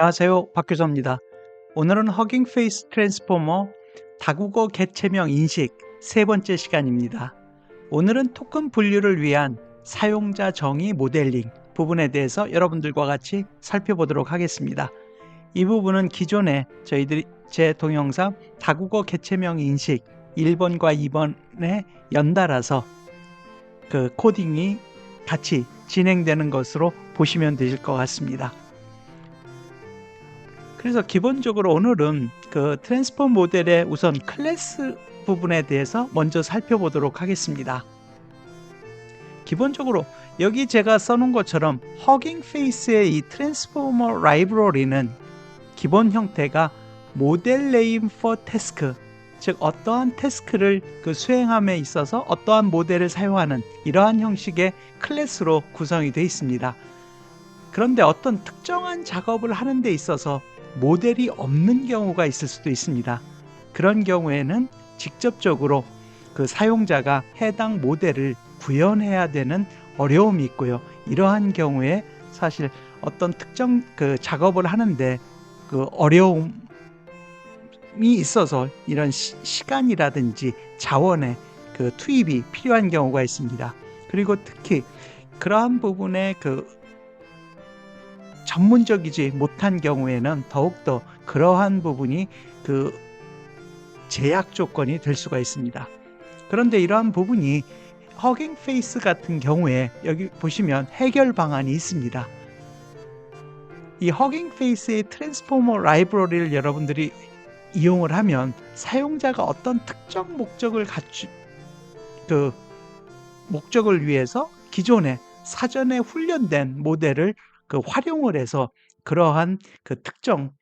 안녕하세요. 박교서입니다. 오늘은 허깅 페이스 트랜스포머 다국어 개체명 인식 세 번째 시간입니다. 오늘은 토큰 분류를 위한 사용자 정의 모델링 부분에 대해서 여러분들과 같이 살펴보도록 하겠습니다. 이 부분은 기존에 저희들이 제 동영상 다국어 개체명 인식 1번과 2번에 연달아서 그 코딩이 같이 진행되는 것으로 보시면 되실 것 같습니다. 그래서 기본적으로 오늘은 그 트랜스폼 모델의 우선 클래스 부분에 대해서 먼저 살펴보도록 하겠습니다. 기본적으로 여기 제가 써놓은 것처럼 허깅 페이스의 이 트랜스포머 라이브러리는 기본 형태가 모델 네임 for task, 즉 어떠한 태스크를 그 수행함에 있어서 어떠한 모델을 사용하는 이러한 형식의 클래스로 구성이 되어 있습니다. 그런데 어떤 특정한 작업을 하는 데 있어서 모델이 없는 경우가 있을 수도 있습니다. 그런 경우에는 직접적으로 그 사용자가 해당 모델을 구현해야 되는 어려움이 있고요. 이러한 경우에 사실 어떤 특정 그 작업을 하는데 그 어려움이 있어서 이런 시간이라든지 자원의 그 투입이 필요한 경우가 있습니다. 그리고 특히 그러한 부분에 그 전문적이지 못한 경우에는 더욱더 그러한 부분이 그 제약 조건이 될 수가 있습니다. 그런데 이러한 부분이 허깅 페이스 같은 경우에 여기 보시면 해결 방안이 있습니다. 이 허깅 페이스의 트랜스포머 라이브러리를 여러분들이 이용을 하면 사용자가 어떤 특정 목적을 그 목적을 위해서 기존에 사전에 훈련된 모델을 그 활용을 해서 그러한 그 특정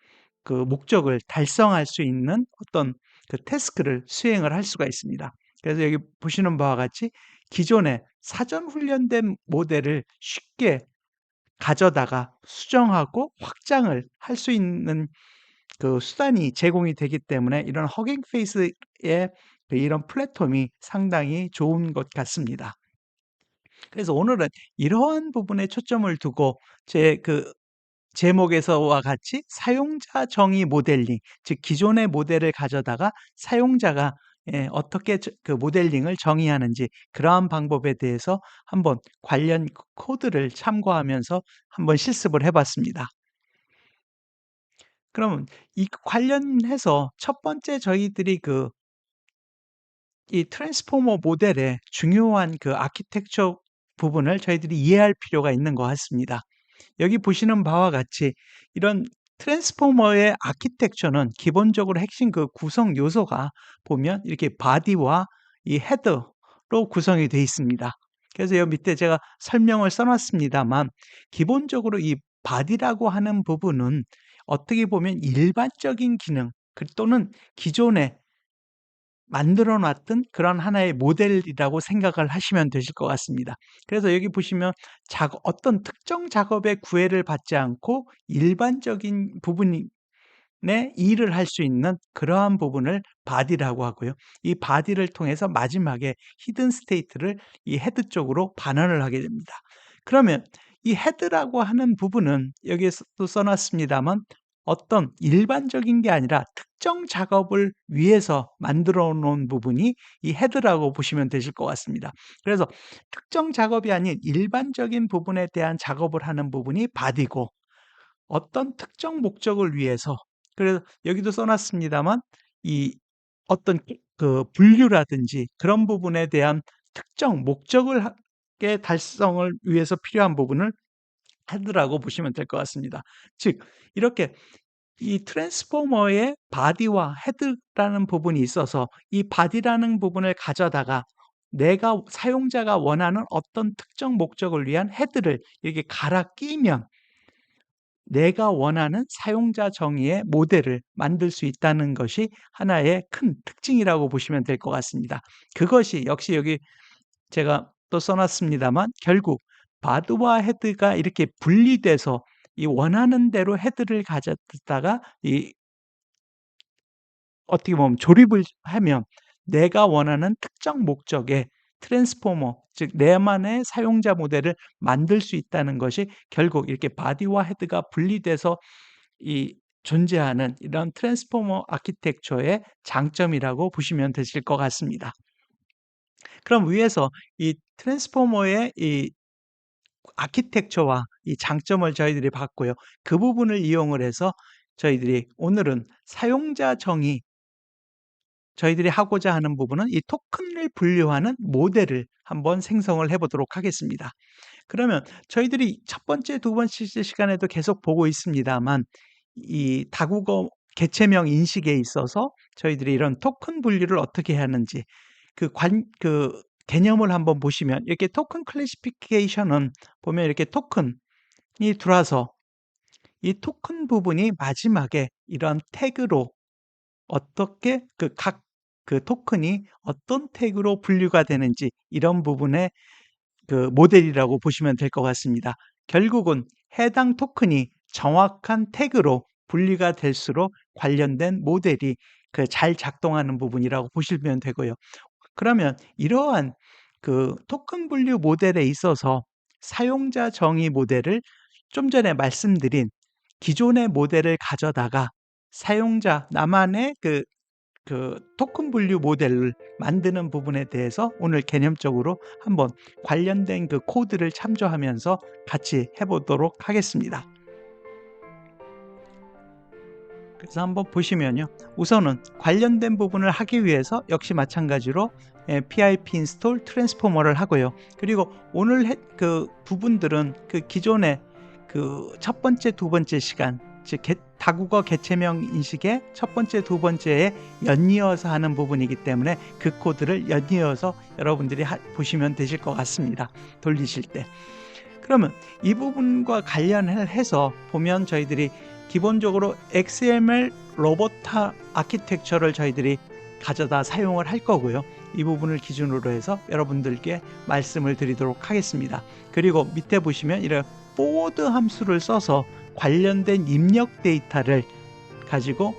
그 목적을 달성할 수 있는 어떤 그 태스크를 수행을 할 수가 있습니다. 그래서 여기 보시는 바와 같이 기존에 사전 훈련된 모델을 쉽게 가져다가 수정하고 확장을 할 수 있는 그 수단이 제공이 되기 때문에 이런 허깅 페이스의 이런 플랫폼이 상당히 좋은 것 같습니다. 그래서 오늘은 이러한 부분에 초점을 두고 제 그 제목에서와 같이 사용자 정의 모델링, 즉 기존의 모델을 가져다가 사용자가 어떻게 그 모델링을 정의하는지 그러한 방법에 대해서 한번 관련 코드를 참고하면서 한번 실습을 해 봤습니다. 그러면 이 관련해서 첫 번째 저희들이 이 트랜스포머 모델의 중요한 그 아키텍처 부분을 저희들이 이해할 필요가 있는 것 같습니다. 여기 보시는 바와 같이 이런 트랜스포머의 아키텍처는 기본적으로 핵심 그 구성 요소가 보면 이렇게 바디와 이 헤더로 구성이 되어 있습니다. 그래서 여기 밑에 제가 설명을 써놨습니다만 기본적으로 이 바디라고 하는 부분은 어떻게 보면 일반적인 기능 또는 기존에 만들어 놨던 그런 하나의 모델이라고 생각을 하시면 되실 것 같습니다. 그래서 여기 보시면 어떤 특정 작업의 구애를 받지 않고 일반적인 부분에 일을 할 수 있는 그러한 부분을 바디라고 하고요. 이 바디를 통해서 마지막에 히든 스테이트를 이 헤드 쪽으로 반환을 하게 됩니다. 그러면 이 헤드라고 하는 부분은 여기에서도 써놨습니다만 어떤 일반적인 게 아니라 특정 작업을 위해서 만들어 놓은 부분이 이 헤드라고 보시면 되실 것 같습니다. 그래서 특정 작업이 아닌 일반적인 부분에 대한 작업을 하는 부분이 바디고 어떤 특정 목적을 위해서 그래서 여기도 써 놨습니다만 이 어떤 그 분류라든지 그런 부분에 대한 특정 목적을 게 달성을 위해서 필요한 부분을 헤드라고 보시면 될 것 같습니다. 즉 이렇게 이 트랜스포머의 바디와 헤드라는 부분이 있어서 이 바디라는 부분을 가져다가 내가 사용자가 원하는 어떤 특정 목적을 위한 헤드를 이렇게 갈아 끼면 내가 원하는 사용자 정의의 모델을 만들 수 있다는 것이 하나의 큰 특징이라고 보시면 될 것 같습니다. 그것이 역시 여기 제가 또 써놨습니다만 결국 바드와 헤드가 이렇게 분리돼서 이 원하는 대로 헤드를 가졌다가 이 어떻게 보면 조립을 하면 내가 원하는 특정 목적의 트랜스포머, 즉 내만의 사용자 모델을 만들 수 있다는 것이 결국 이렇게 바디와 헤드가 분리돼서 존재하는 이런 트랜스포머 아키텍처의 장점이라고 보시면 되실 것 같습니다. 그럼 위에서 이 트랜스포머의 이 아키텍처와 이 장점을 저희들이 봤고요. 그 부분을 이용을 해서 저희들이 오늘은 사용자 정의, 저희들이 하고자 하는 부분은 이 토큰을 분류하는 모델을 한번 생성을 해 보도록 하겠습니다. 그러면 저희들이 첫 번째, 두 번째 시간에도 계속 보고 있습니다만 이 다국어 개체명 인식에 있어서 저희들이 이런 토큰 분류를 어떻게 하는지 그 개념을 한번 보시면 이렇게 토큰 클래시피케이션은 보면 이렇게 토큰이 들어와서 이 토큰 부분이 마지막에 이런 태그로 어떻게 각 토큰이 어떤 태그로 분류가 되는지 이런 부분의 모델이라고 보시면 될 것 같습니다. 결국은 해당 토큰이 정확한 태그로 분리가 될수록 관련된 모델이 잘 작동하는 부분이라고 보시면 되고요. 그러면 이러한 토큰 분류 모델에 있어서 사용자 정의 모델을 좀 전에 말씀드린 기존의 모델을 가져다가 사용자 나만의 토큰 분류 모델을 만드는 부분에 대해서 오늘 개념적으로 한번 관련된 코드를 참조하면서 같이 해보도록 하겠습니다. 그래서 한번 보시면요. 우선은 관련된 부분을 하기 위해서 역시 마찬가지로 pip install 트랜스포머를 하고요. 그리고 오늘 부분들은 기존의 첫 번째, 두 번째 시간, 즉 다국어 개체명 인식의 첫 번째, 두 번째에 연이어서 하는 부분이기 때문에 그 코드를 연이어서 여러분들이 보시면 되실 것 같습니다. 돌리실 때. 그러면 이 부분과 관련을 해서 보면 저희들이 기본적으로 XML 로보타 아키텍처를 저희들이 가져다 사용을 할 거고요. 이 부분을 기준으로 해서 여러분들께 말씀을 드리도록 하겠습니다. 그리고 밑에 보시면 이런 forward 함수를 써서 관련된 입력 데이터를 가지고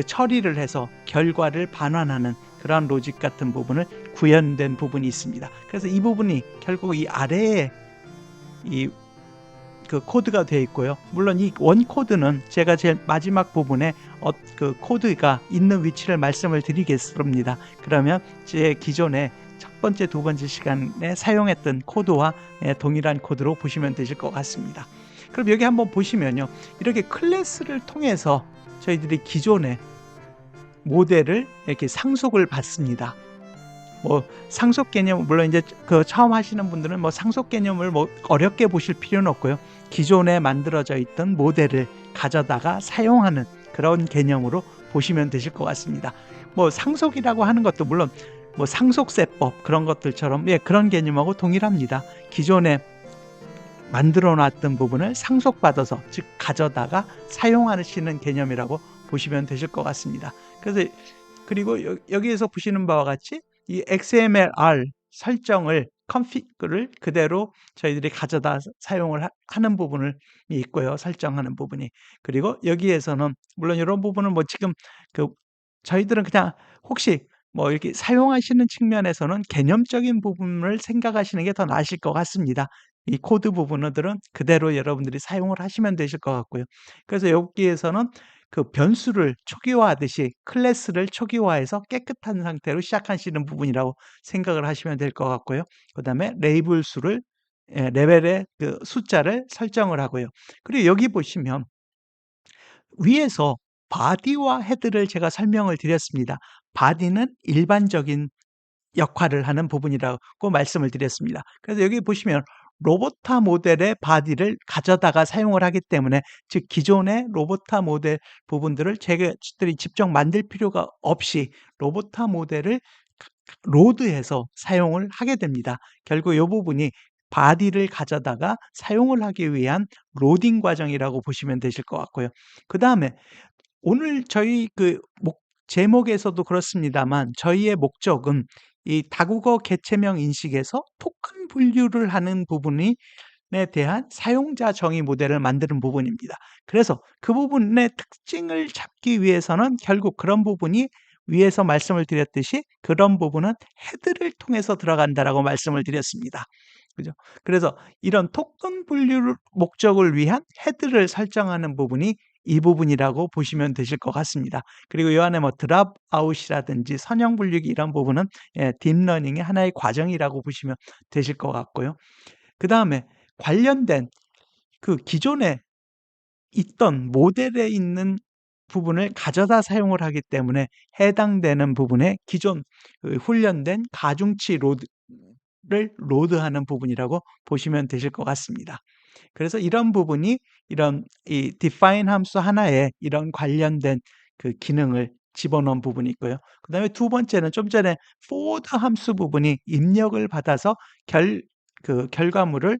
처리를 해서 결과를 반환하는 그런 로직 같은 부분을 구현된 부분이 있습니다. 그래서 이 부분이 결국 이 아래에 코드가 되어 있고요. 물론 이 원 코드는 제가 제일 마지막 부분에 코드가 있는 위치를 말씀을 드리겠습니다. 그러면 제 기존에 첫 번째, 두 번째 시간에 사용했던 코드와 동일한 코드로 보시면 되실 것 같습니다. 그럼 여기 한번 보시면요. 이렇게 클래스를 통해서 저희들이 기존의 모델을 이렇게 상속을 받습니다. 상속 개념, 물론 이제 처음 하시는 분들은 상속 개념을 어렵게 보실 필요는 없고요. 기존에 만들어져 있던 모델을 가져다가 사용하는 그런 개념으로 보시면 되실 것 같습니다. 상속이라고 하는 것도 물론 상속세법 그런 것들처럼 그런 개념하고 동일합니다. 기존에 만들어 놨던 부분을 상속받아서 즉 가져다가 사용하시는 개념이라고 보시면 되실 것 같습니다. 그리고 여기에서 보시는 바와 같이 이 XMLR 설정을 컨피그를 그대로 저희들이 가져다 사용을 하는 부분이 있고요. 설정하는 부분이. 그리고 여기에서는 물론 이런 부분은 지금 저희들은 그냥 혹시 이렇게 사용하시는 측면에서는 개념적인 부분을 생각하시는 게 더 나으실 것 같습니다. 이 코드 부분들은 그대로 여러분들이 사용을 하시면 되실 것 같고요. 그래서 여기에서는 변수를 초기화하듯이 클래스를 초기화해서 깨끗한 상태로 시작하시는 부분이라고 생각을 하시면 될 것 같고요. 그 다음에 레이블 수를 레벨의 숫자를 설정을 하고요. 그리고 여기 보시면 위에서 바디와 헤드를 제가 설명을 드렸습니다. 바디는 일반적인 역할을 하는 부분이라고 말씀을 드렸습니다. 그래서 여기 보시면 로보타 모델의 바디를 가져다가 사용을 하기 때문에 즉 기존의 로보타 모델 부분들을 저희들이 직접 만들 필요가 없이 로보타 모델을 로드해서 사용을 하게 됩니다. 결국 이 부분이 바디를 가져다가 사용을 하기 위한 로딩 과정이라고 보시면 되실 것 같고요. 그 다음에 오늘 저희 제목에서도 그렇습니다만 저희의 목적은 이 다국어 개체명 인식에서 토큰 분류를 하는 부분에 대한 사용자 정의 모델을 만드는 부분입니다. 그래서 그 부분의 특징을 잡기 위해서는 결국 그런 부분이 위에서 말씀을 드렸듯이 그런 부분은 헤드를 통해서 들어간다라고 말씀을 드렸습니다. 그죠? 그래서 이런 토큰 분류 목적을 위한 헤드를 설정하는 부분이 이 부분이라고 보시면 되실 것 같습니다. 그리고 이 안에 뭐 드랍 아웃이라든지 선형 분류기 이런 부분은 딥러닝의 하나의 과정이라고 보시면 되실 것 같고요. 그다음에 관련된 그 기존에 있던 모델에 있는 부분을 가져다 사용을 하기 때문에 해당되는 부분에 기존 그 훈련된 가중치 로드를 로드하는 부분이라고 보시면 되실 것 같습니다. 그래서 이런 부분이 이런 이 define 함수 하나에 이런 관련된 그 기능을 집어넣은 부분이 있고요. 그다음에 두 번째는 좀 전에 forward 함수 부분이 입력을 받아서 결과물을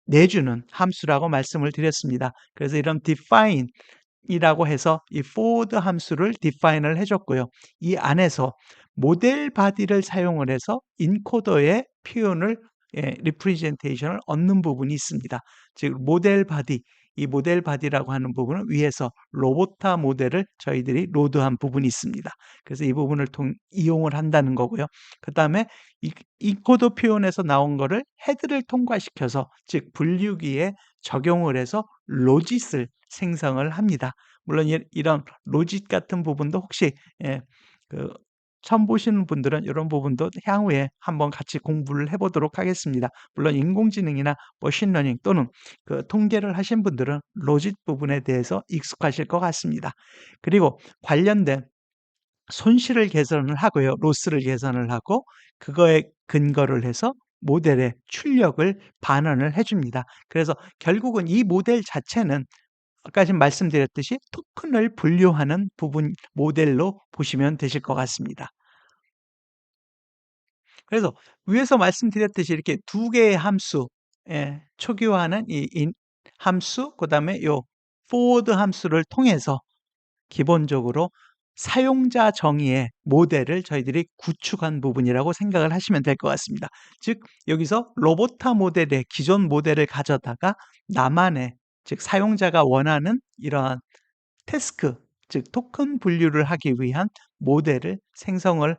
내주는 함수라고 말씀을 드렸습니다. 그래서 이런 define 이라고 해서 이 forward 함수를 define을 해줬고요. 이 안에서 모델 바디를 사용을 해서 인코더의 표현을 representation을 얻는 부분이 있습니다. 즉 모델 바디, 이 모델 바디라고 하는 부분은 위에서 로보타 모델을 저희들이 로드한 부분이 있습니다. 그래서 이 부분을 이용을 한다는 거고요. 그 다음에 인코더 표현에서 나온 거를 헤드를 통과시켜서 즉 분류기에 적용을 해서 로짓을 생성을 합니다. 물론 이런 로짓 같은 부분도 혹시 그 처음 보시는 분들은 이런 부분도 향후에 한번 같이 공부를 해보도록 하겠습니다. 물론 인공지능이나 머신러닝 또는 그 통계를 하신 분들은 로짓 부분에 대해서 익숙하실 것 같습니다. 그리고 관련된 손실을 개선을 하고요. 로스를 개선을 하고 그거에 근거를 해서 모델의 출력을 반환을 해줍니다. 그래서 결국은 이 모델 자체는 아까 지금 말씀드렸듯이 토큰을 분류하는 부분 모델로 보시면 되실 것 같습니다. 그래서 위에서 말씀드렸듯이 이렇게 두 개의 함수, 초기화하는 함수, 그 다음에 요 forward 함수를 통해서 기본적으로 사용자 정의의 모델을 저희들이 구축한 부분이라고 생각을 하시면 될 것 같습니다. 즉 여기서 로보타 모델의 기존 모델을 가져다가 나만의 즉 사용자가 원하는 이러한 태스크 즉 토큰 분류를 하기 위한 모델을 생성을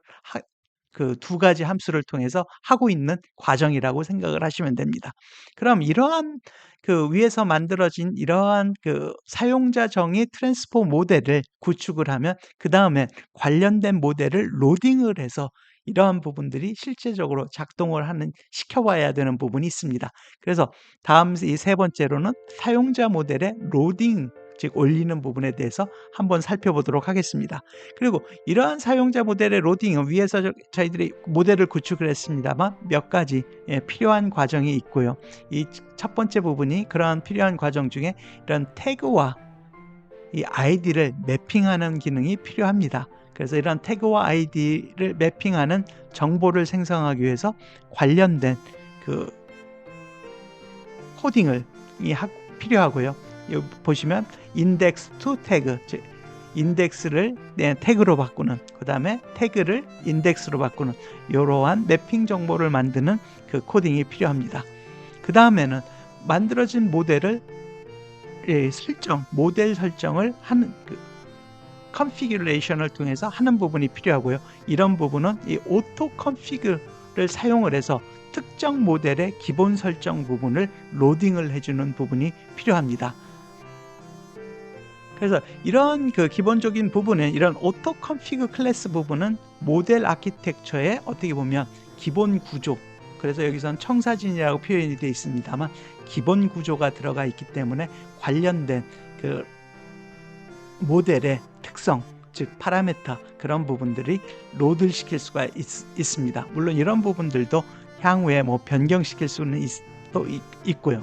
그 두 가지 함수를 통해서 하고 있는 과정이라고 생각을 하시면 됩니다. 그럼 이러한 그 위에서 만들어진 이러한 그 사용자 정의 트랜스포 모델을 구축을 하면 그다음에 관련된 모델을 로딩을 해서 이러한 부분들이 실제적으로 작동을 시켜 봐야 되는 부분이 있습니다. 그래서 다음 이 세 번째로는 사용자 모델의 로딩 즉 올리는 부분에 대해서 한번 살펴보도록 하겠습니다. 그리고 이러한 사용자 모델의 로딩은 위에서 저희들이 모델을 구축을 했습니다만 몇 가지 필요한 과정이 있고요. 이 첫 번째 부분이 그러한 필요한 과정 중에 이런 태그와 이 아이디를 매핑하는 기능이 필요합니다. 그래서 이런 태그와 아이디를 매핑하는 정보를 생성하기 위해서 관련된 그 코딩을 필요하고요. 여기 보시면 index to tag, 즉 인덱스를 태그로 바꾸는, 그 다음에 태그를 인덱스로 바꾸는 이러한 매핑 정보를 만드는 그 코딩이 필요합니다. 그 다음에는 만들어진 모델을 모델 설정을 하는 그 컨피규레이션을 통해서 하는 부분이 필요하고요. 이런 부분은 이 오토 컨피그를 사용을 해서 특정 모델의 기본 설정 부분을 로딩을 해주는 부분이 필요합니다. 그래서 이런 그 기본적인 부분은 이런 오토 컨피그 클래스 부분은 모델 아키텍처의 어떻게 보면 기본 구조, 그래서 여기선 청사진이라고 표현이 되어 있습니다만 기본 구조가 들어가 있기 때문에 관련된 그 모델의 특성, 즉 파라메터 그런 부분들이 로드를 시킬 수가 있습니다. 물론 이런 부분들도 향후에 뭐 변경시킬 수는 또 있고요.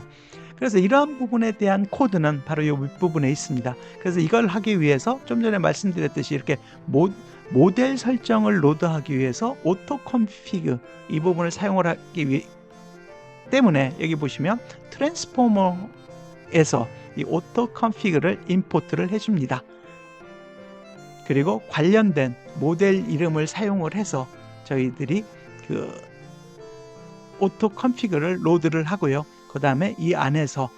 그래서 이러한 부분에 대한 코드는 바로 이 윗부분에 있습니다. 그래서 이걸 하기 위해서 좀 전에 말씀드렸듯이 이렇게 모델 설정을 로드하기 위해서 오토 컨피그 이 부분을 사용을 하기 때문에 여기 보시면 트랜스포머에서 이 오토 컨피그를 임포트를 해줍니다. 그리고 관련된 모델 이름을 사용을 해서 저희들이 그 오토 컨피그를 로드를 하고요. 그 다음에 이 안에서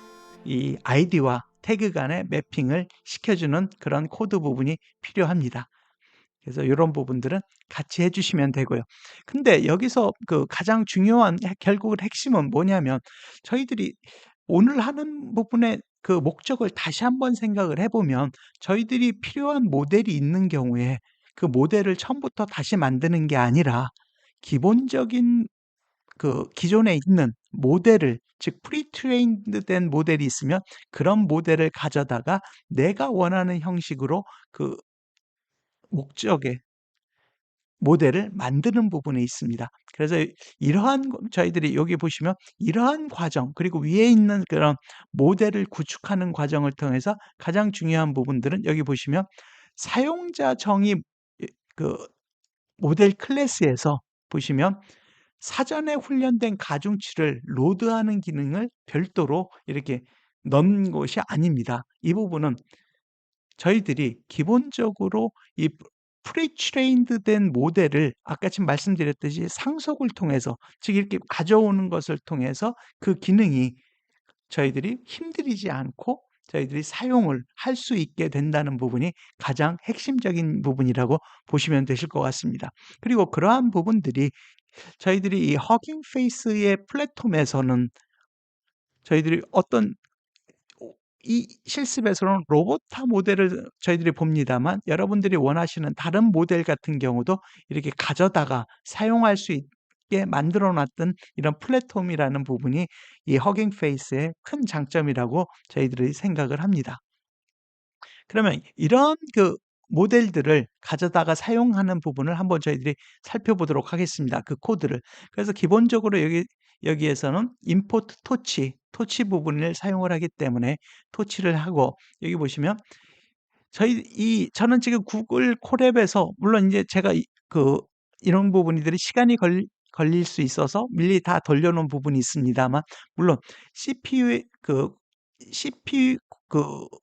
이 아이디와 태그 간의 매핑을 시켜주는 그런 코드 부분이 필요합니다. 그래서 이런 부분들은 같이 해 주시면 되고요. 근데 여기서 그 가장 중요한 결국은 핵심은 뭐냐면 저희들이 오늘 하는 부분의 그 목적을 다시 한번 생각을 해 보면 저희들이 필요한 모델이 있는 경우에 그 모델을 처음부터 다시 만드는 게 아니라 기본적인 그 기존에 있는 모델을, 즉 프리 트레인드 된 모델이 있으면 그런 모델을 가져다가 내가 원하는 형식으로 그 목적의 모델을 만드는 부분에 있습니다. 그래서 이러한 저희들이 여기 보시면 이러한 과정, 그리고 위에 있는 그런 모델을 구축하는 과정을 통해서 가장 중요한 부분들은 여기 보시면 사용자 정의 그 모델 클래스에서 보시면 사전에 훈련된 가중치를 로드하는 기능을 별도로 이렇게 넣은 것이 아닙니다. 이 부분은 저희들이 기본적으로 이 프리 트레인드 된 모델을 아까 지금 말씀드렸듯이 상속을 통해서, 즉 이렇게 가져오는 것을 통해서 그 기능이 저희들이 힘들이지 않고 저희들이 사용을 할 수 있게 된다는 부분이 가장 핵심적인 부분이라고 보시면 되실 것 같습니다. 그리고 그러한 부분들이 저희들이 이 허깅 페이스의 플랫폼에서는 저희들이 어떤 이 실습에서는 로보타 모델을 저희들이 봅니다만 여러분들이 원하시는 다른 모델 같은 경우도 이렇게 가져다가 사용할 수 있게 만들어 놨던 이런 플랫폼이라는 부분이 이 허깅 페이스의 큰 장점이라고 저희들이 생각을 합니다. 그러면 이런 그 모델들을 가져다가 사용하는 부분을 한번 저희들이 살펴보도록 하겠습니다. 그 코드를. 그래서 기본적으로 여기에서는 임포트 토치 부분을 사용을 하기 때문에 토치를 하고, 여기 보시면 저는 지금 구글 콜앱에서 물론 이제 제가 이런 부분들이 시간이 걸릴 수 있어서 미리 다 돌려놓은 부분이 있습니다만, 물론 CPU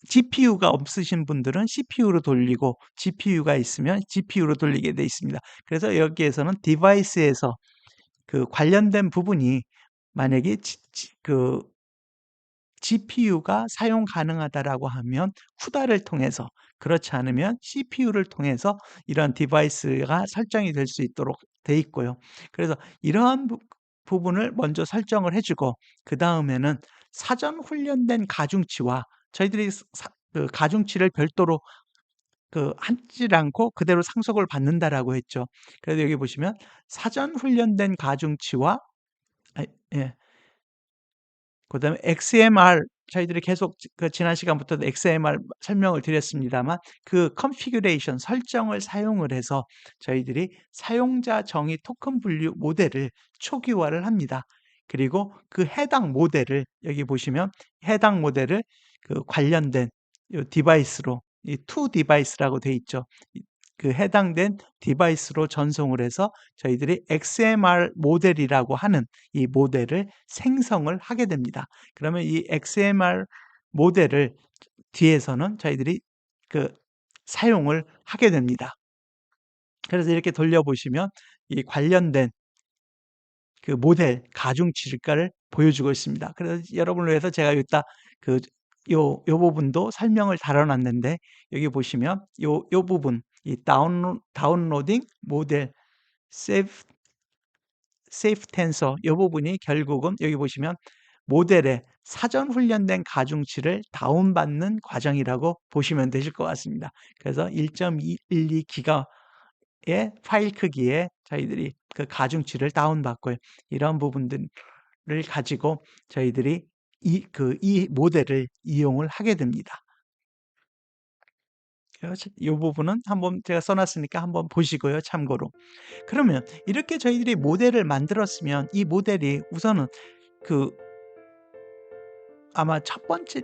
GPU가 없으신 분들은 CPU로 돌리고 GPU가 있으면 GPU로 돌리게 돼 있습니다. 그래서 여기에서는 디바이스에서 그 관련된 부분이 만약에 GPU가 사용 가능하다라고 하면 CUDA를 통해서, 그렇지 않으면 CPU를 통해서 이런 디바이스가 설정이 될 수 있도록 돼 있고요. 그래서 이러한 부분을 먼저 설정을 해 주고 그다음에는 사전 훈련된 가중치와 저희들이 그 가중치를 별도로 하지 않고 그대로 상속을 받는다라고 했죠. 그래서 여기 보시면 사전 훈련된 가중치와 예. 그다음에 XMR, 저희들이 계속 지난 시간부터도 XMR 설명을 드렸습니다만 그 컨피규레이션 설정을 사용을 해서 저희들이 사용자 정의 토큰 분류 모델을 초기화를 합니다. 그리고 그 해당 모델을 여기 보시면 해당 모델을 그 관련된 요 디바이스로, 이 to 디바이스라고 돼 있죠. 그 해당된 디바이스로 전송을 해서 저희들이 XMR 모델이라고 하는 이 모델을 생성을 하게 됩니다. 그러면 이 XMR 모델을 뒤에서는 저희들이 사용을 하게 됩니다. 그래서 이렇게 돌려보시면 이 관련된 그 모델 가중치를 보여주고 있습니다. 그래서 여러분을 위해서 제가 여기다 요 부분도 설명을 달아놨는데, 여기 보시면 요 부분, 이 다운로딩 모델 세이프 텐서 요 부분이 결국은 여기 보시면 모델의 사전 훈련된 가중치를 다운받는 과정이라고 보시면 되실 것 같습니다. 그래서 1.12 기가의 파일 크기에 저희들이 그 가중치를 다운받고요. 이런 부분들을 가지고 저희들이 이 모델을 이용을 하게 됩니다. 이 부분은 한번 제가 써놨으니까 한번 보시고요, 참고로. 그러면 이렇게 저희들이 모델을 만들었으면 이 모델이 우선은 아마 첫 번째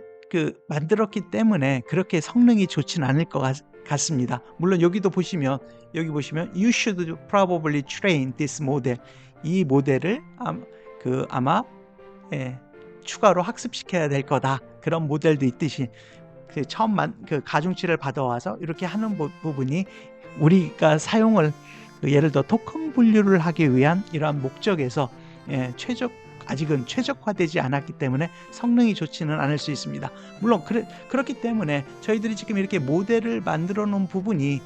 만들었기 때문에 그렇게 성능이 좋진 않을 것 같습니다. 물론 여기도 보시면 You should probably train this model. 이 모델을 아마 추가로 학습시켜야 될 거다. 그런 모델도 있듯이 처음 가중치를 받아와서 이렇게 하는 부분이 우리가 사용을 예를 들어 토큰 분류를 하기 위한 이러한 목적에서 아직은 최적화되지 않았기 때문에 성능이 좋지는 않을 수 있습니다. 물론 그렇기 때문에 저희들이 지금 이렇게 모델을 만들어 놓은 부분이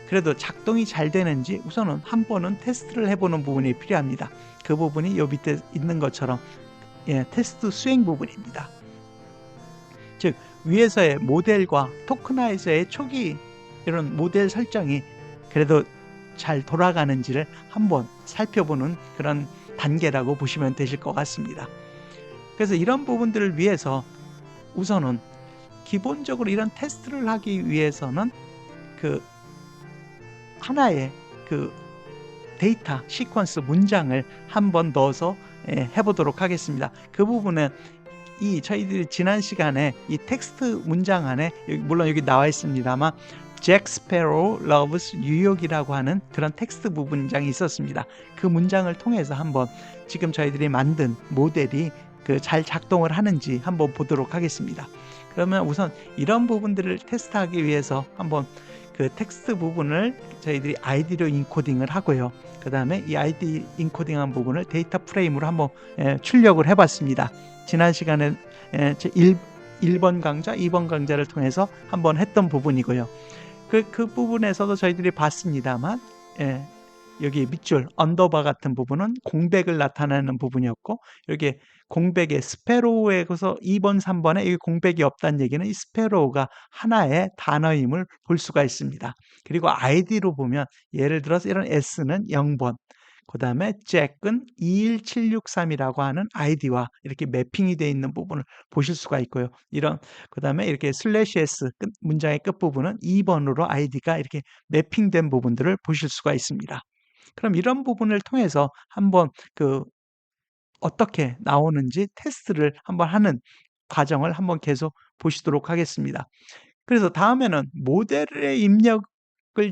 그래도 작동이 잘 되는지 우선은 한 번은 테스트를 해보는 부분이 필요합니다. 그 부분이 요 밑에 있는 것처럼 테스트 수행 부분입니다. 즉 위에서의 모델과 토크나이저의 초기 이런 모델 설정이 그래도 잘 돌아가는지를 한번 살펴보는 그런 단계라고 보시면 되실 것 같습니다. 그래서 이런 부분들을 위해서 우선은 기본적으로 이런 테스트를 하기 위해서는 그 하나의 그 데이터 시퀀스 문장을 한번 넣어서 해보도록 하겠습니다. 그 부분은 저희들이 지난 시간에 이 텍스트 문장 안에 물론 여기 나와 있습니다만 잭 스패로우 loves 뉴욕이라고 하는 그런 텍스트 문장이 있었습니다. 그 문장을 통해서 한번 지금 저희들이 만든 모델이 잘 작동을 하는지 한번 보도록 하겠습니다. 그러면 우선 이런 부분들을 테스트하기 위해서 한번 그 텍스트 부분을 저희들이 ID로 인코딩을 하고요. 그 다음에 이 ID 인코딩한 부분을 데이터 프레임으로 한번 출력을 해봤습니다. 지난 시간에 1번 강좌, 2번 강좌를 통해서 한번 했던 부분이고요. 그 부분에서도 저희들이 봤습니다만 여기 밑줄 언더바 같은 부분은 공백을 나타내는 부분이었고 여기 공백의 스페로우에서 2번, 3번에 여기 공백이 없다는 얘기는 이 스페로우가 하나의 단어임을 볼 수가 있습니다. 그리고 아이디로 보면 예를 들어서 이런 S는 0번, 그 다음에 잭은 21763이라고 하는 아이디와 이렇게 매핑이 되어 있는 부분을 보실 수가 있고요. 그 다음에 이렇게 슬래시 S 문장의 끝부분은 2번으로 아이디가 이렇게 매핑된 부분들을 보실 수가 있습니다. 그럼 이런 부분을 통해서 한번 어떻게 나오는지 테스트를 한번 하는 과정을 한번 계속 보시도록 하겠습니다. 그래서 다음에는 모델의 입력을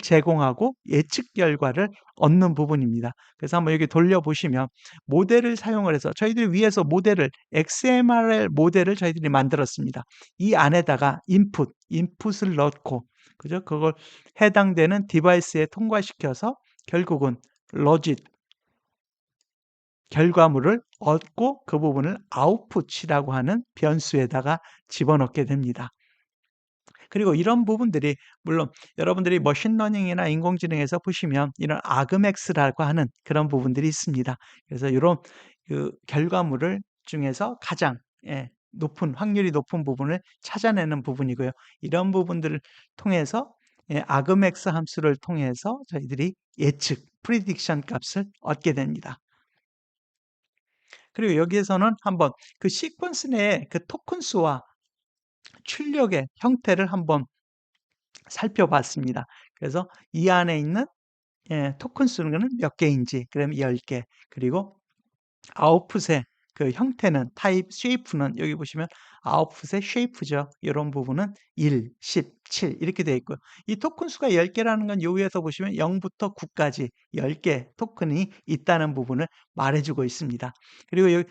제공하고 예측 결과를 얻는 부분입니다. 그래서 한번 여기 돌려보시면 모델을 사용을 해서 저희들이 위에서 XML 모델을 저희들이 만들었습니다. 이 안에다가 인풋을 넣고 그죠? 그걸 해당되는 디바이스에 통과시켜서 결국은 로짓 결과물을 얻고 그 부분을 아웃풋이라고 하는 변수에다가 집어넣게 됩니다. 그리고 이런 부분들이 물론 여러분들이 머신러닝이나 인공지능에서 보시면 이런 아그맥스라고 하는 그런 부분들이 있습니다. 그래서 이런 결과물을 중에서 가장 확률이 높은 부분을 찾아내는 부분이고요. 이런 부분들을 통해서 아그맥스 함수를 통해서 저희들이 예측, 프리딕션 값을 얻게 됩니다. 그리고 여기에서는 한번 그 시퀀스 내의 그 토큰 수와 출력의 형태를 한번 살펴봤습니다. 그래서 이 안에 있는 토큰 수는 몇 개인지, 그럼 10개. 그리고 아웃풋의 그 형태는 타입 쉐이프는 여기 보시면 아웃풋의 쉐이프죠. 이런 부분은 1, 10, 7 이렇게 되어 있고요. 이 토큰 수가 10개라는 건 요 위에서 보시면 0부터 9까지 10개 토큰이 있다는 부분을 말해주고 있습니다. 그리고 여기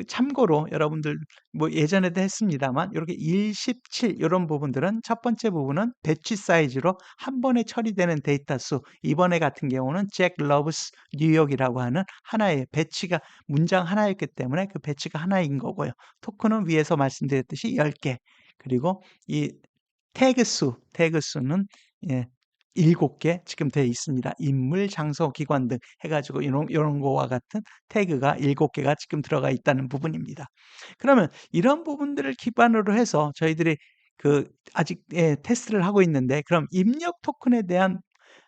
참고로 여러분들 뭐 예전에도 했습니다만 이렇게 1, 10, 7 이런 부분들은 첫 번째 부분은 배치 사이즈로 한 번에 처리되는 데이터 수, 이번에 같은 경우는 잭 러브스 뉴욕이라고 하는 하나의 배치가 문장 하나였기 때문에 그 배치가 하나인 거고요. 토큰은 위에서 말씀드렸듯이 10개. 그리고 이 태그 수는 7개 지금 되어 있습니다. 인물, 장소, 기관 등 해가지고 이런 거와 같은 태그가 7개가 지금 들어가 있다는 부분입니다. 그러면 이런 부분들을 기반으로 해서 저희들이 아직 테스트를 하고 있는데 그럼 입력 토큰에 대한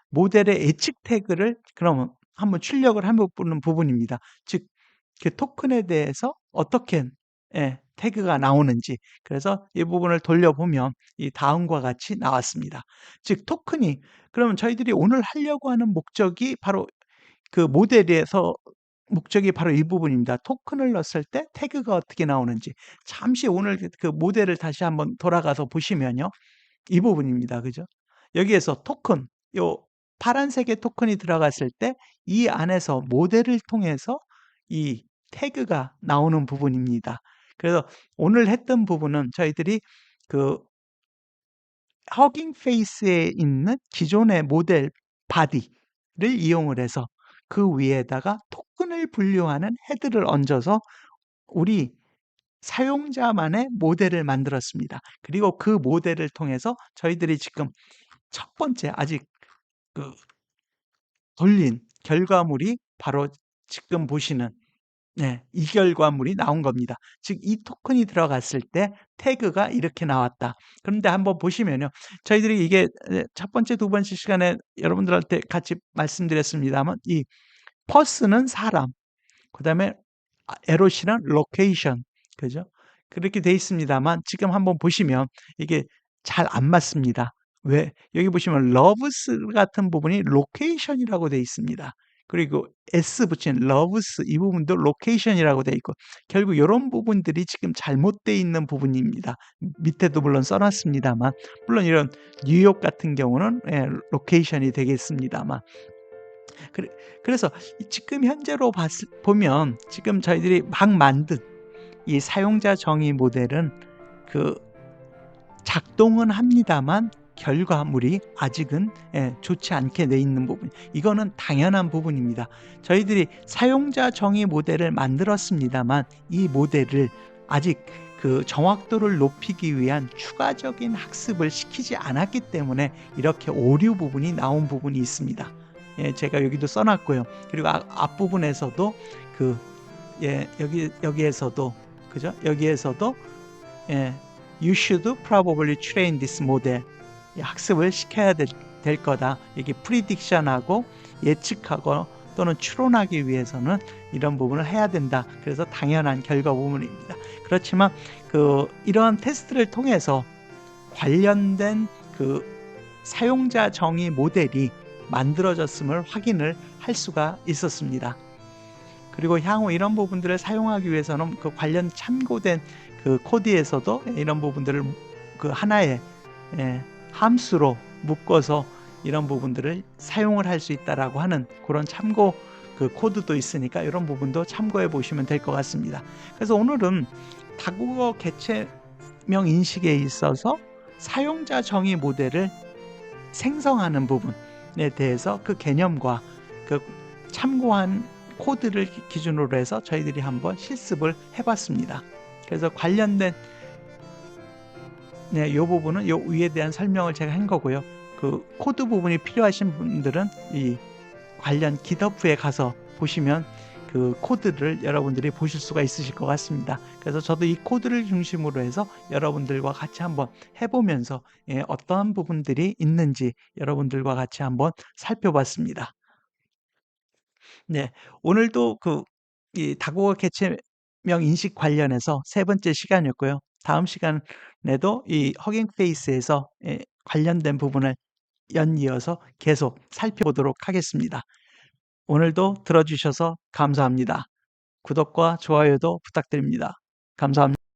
모델의 예측 태그를 그러면 한번 출력을 해보는 부분입니다. 즉, 그 토큰에 대해서 어떻게 태그가 나오는지 그래서 이 부분을 돌려보면 이 다음과 같이 나왔습니다. 즉 토큰이 그러면 저희들이 오늘 하려고 하는 목적이 바로 그 모델에서 목적이 바로 이 부분입니다. 토큰을 넣었을 때 태그가 어떻게 나오는지 잠시 오늘 그 모델을 다시 한번 돌아가서 보시면요. 이 부분입니다. 그죠? 여기에서 토큰, 요 파란색의 토큰이 들어갔을 때 이 안에서 모델을 통해서 이 태그가 나오는 부분입니다. 그래서 오늘 했던 부분은 저희들이 그 허깅 페이스에 있는 기존의 모델 바디를 이용을 해서 그 위에다가 토큰을 분류하는 헤드를 얹어서 우리 사용자만의 모델을 만들었습니다. 그리고 그 모델을 통해서 저희들이 지금 첫 번째 아직 그 돌린 결과물이 바로 지금 보시는 이 결과물이 나온 겁니다. 즉 이 토큰이 들어갔을 때 태그가 이렇게 나왔다. 그런데 한번 보시면요. 저희들이 이게 첫 번째, 두 번째 시간에 여러분들한테 같이 말씀드렸습니다만 이 퍼스는 사람, 그다음에 에롯이는 로케이션, 그죠? 그렇게 돼 있습니다만 지금 한번 보시면 이게 잘 안 맞습니다. 왜? 여기 보시면 loves 같은 부분이 location이라고 돼 있습니다. 그리고 s 붙인 loves 이 부분도 location이라고 돼 있고 결국 이런 부분들이 지금 잘못되어 있는 부분입니다. 밑에도 물론 써놨습니다만 물론 이런 뉴욕 같은 경우는 location이 되겠습니다만 그래서 지금 현재로 보면 지금 저희들이 막 만든 이 사용자 정의 모델은 그 작동은 합니다만 결과물이 아직은 좋지 않게 돼 있는 부분. 이거는 당연한 부분입니다. 저희들이 사용자 정의 모델을 만들었습니다만 이 모델을 아직 그 정확도를 높이기 위한 추가적인 학습을 시키지 않았기 때문에 이렇게 오류 부분이 나온 부분이 있습니다. 제가 여기도 써놨고요. 그리고 앞부분에서도 여기에서도 그죠? 여기에서도 You should probably train this model. 학습을 시켜야 될 거다. 이게 프리딕션하고 예측하고 또는 추론하기 위해서는 이런 부분을 해야 된다. 그래서 당연한 결과 부분입니다. 그렇지만 이러한 테스트를 통해서 관련된 사용자 정의 모델이 만들어졌음을 확인을 할 수가 있었습니다. 그리고 향후 이런 부분들을 사용하기 위해서는 관련 참고된 코드에서도 이런 부분들을 하나의 함수로 묶어서 이런 부분들을 사용을 할 수 있다라고 하는 그런 참고 코드도 있으니까 이런 부분도 참고해 보시면 될 것 같습니다. 그래서 오늘은 다국어 개체명 인식에 있어서 사용자 정의 모델을 생성하는 부분에 대해서 그 개념과 참고한 코드를 기준으로 해서 저희들이 한번 실습을 해봤습니다. 그래서 관련된 이 부분은 요 위에 대한 설명을 제가 한 거고요. 코드 부분이 필요하신 분들은 이 관련 GitHub에 가서 보시면 코드를 여러분들이 보실 수가 있으실 것 같습니다. 그래서 저도 이 코드를 중심으로 해서 여러분들과 같이 한번 해보면서 어떠한 부분들이 있는지 여러분들과 같이 한번 살펴봤습니다. 네, 오늘도 이 다국어 개체명 인식 관련해서 세 번째 시간이었고요. 다음 시간에도 이 허깅 페이스에서 관련된 부분을 연이어서 계속 살펴보도록 하겠습니다. 오늘도 들어주셔서 감사합니다. 구독과 좋아요도 부탁드립니다. 감사합니다.